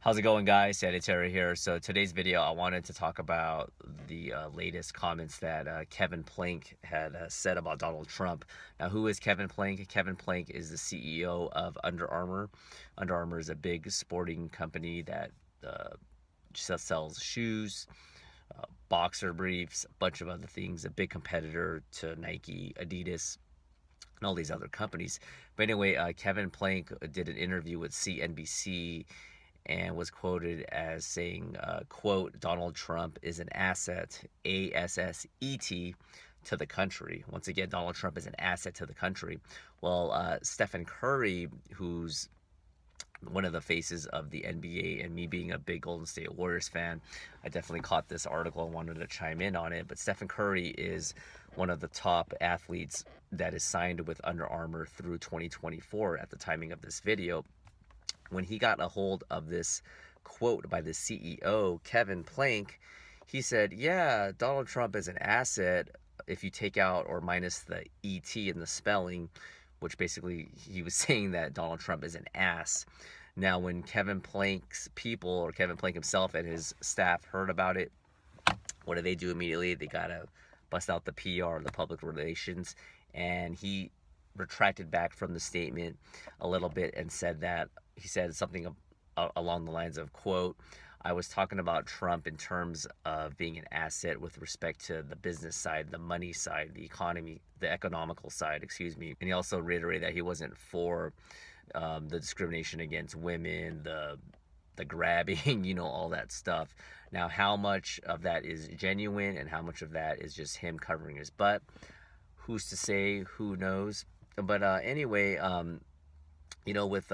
How's it going, guys? Sanitary here. So today's video, I wanted to talk about the latest comments that Kevin Plank had said about Donald Trump. Now, who is Kevin Plank? Kevin Plank is the CEO of Under Armour. Under Armour is a big sporting company that sells shoes, boxer briefs, a bunch of other things. A big competitor to Nike, Adidas, and all these other companies. But anyway, Kevin Plank did an interview with CNBC and was quoted as saying, quote, Donald Trump is an asset, A-S-S-E-T, to the country. Once again, Donald Trump is an asset to the country. Well, Stephen Curry, who's one of the faces of the NBA, and me being a big Golden State Warriors fan, I definitely caught this article and wanted to chime in on it. But Stephen Curry is one of the top athletes that is signed with Under Armour through 2024 at the timing of this video. When he got a hold of this quote by the CEO, Kevin Plank, he said, yeah, Donald Trump is an asset if you take out or minus the ET in the spelling, which basically he was saying that Donald Trump is an ass. Now, when Kevin Plank's people, or Kevin Plank himself and his staff, heard about it, what do they do immediately? They got to bust out the PR, the public relations, and he retracted back from the statement a little bit and said that he said something along the lines of, quote, I was talking about Trump in terms of being an asset with respect to the business side, the money side, the economy, the economical side, excuse me. And he also reiterated that he wasn't for the discrimination against women, the grabbing, all that stuff. Now, how much of that is genuine and how much of that is just him covering his butt? Who's to say? Who knows? But anyway, with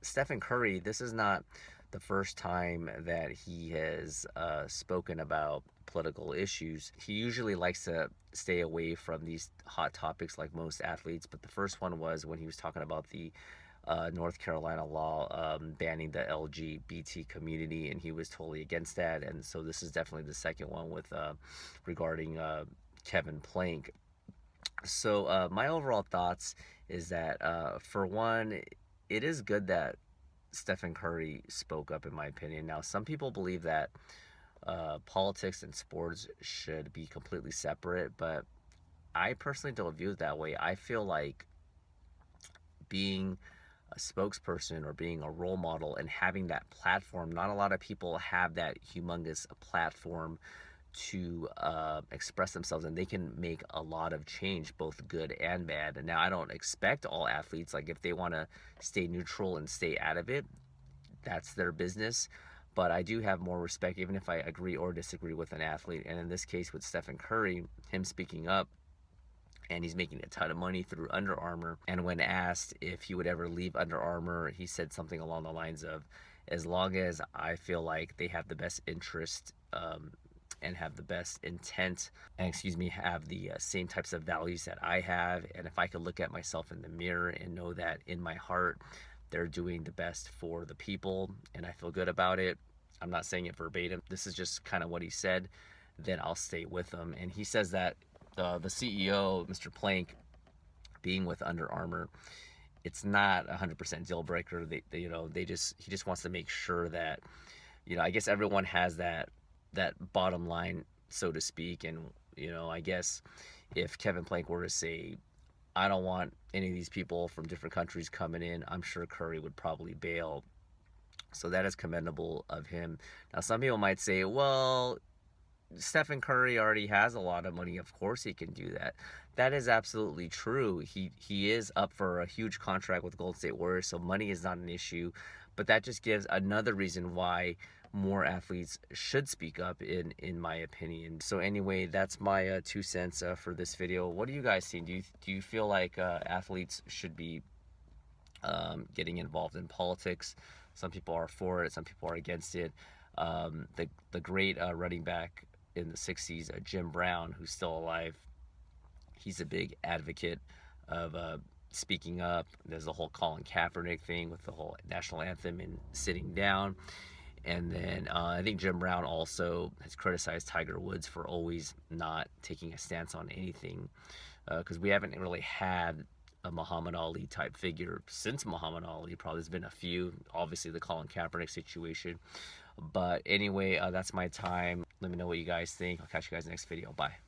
Stephen Curry, this is not the first time that he has spoken about political issues. He usually likes to stay away from these hot topics like most athletes, but the first one was when he was talking about the North Carolina law banning the LGBT community, and he was totally against that. And so this is definitely the second one with regarding Kevin Plank. So my overall thoughts is that for one, it is good that Stephen Curry spoke up, in my opinion. Now, some people believe that politics and sports should be completely separate, but I personally don't view it that way. I feel like being a spokesperson or being a role model and having that platform, not a lot of people have that humongous platform to express themselves, and they can make a lot of change, both good and bad. And now, I don't expect all athletes, like, if they want to stay neutral and stay out of it, that's their business. But I do have more respect, even if I agree or disagree with an athlete. And in this case with Stephen Curry, him speaking up, and he's making a ton of money through Under Armour. And when asked if he would ever leave Under Armour, he said something along the lines of, as long as I feel like they have the best interest and have the best intent, and have the same types of values that I have, and if I could look at myself in the mirror and know that in my heart they're doing the best for the people and I feel good about it, I'm not saying it verbatim, this is just kind of what he said, then I'll stay with them. And he says that the CEO, Mr. Plank, being with Under Armour, it's not 100% deal breaker. He just wants to make sure that, I guess everyone has that bottom line, so to speak. And I guess if Kevin Plank were to say, I don't want any of these people from different countries coming in, I'm sure Curry would probably bail. So that is commendable of him. Now, some people might say, well, Stephen Curry already has a lot of money, of course he can do that. That is absolutely true. He is up for a huge contract with Golden State Warriors, so money is not an issue. But that just gives another reason why more athletes should speak up, in my opinion. So anyway, that's my 2 cents for this video. What do you guys think? Do you feel like athletes should be getting involved in politics? Some people are for it, some people are against it. The great running back in the 60s, Jim Brown, who's still alive, he's a big advocate of speaking up. There's the whole Colin Kaepernick thing with the whole national anthem and sitting down. And then I think Jim Brown also has criticized Tiger Woods for always not taking a stance on anything, because we haven't really had a Muhammad Ali type figure since Muhammad Ali. Probably there's been a few. Obviously, the Colin Kaepernick situation. But anyway, that's my time. Let me know what you guys think. I'll catch you guys next video. Bye.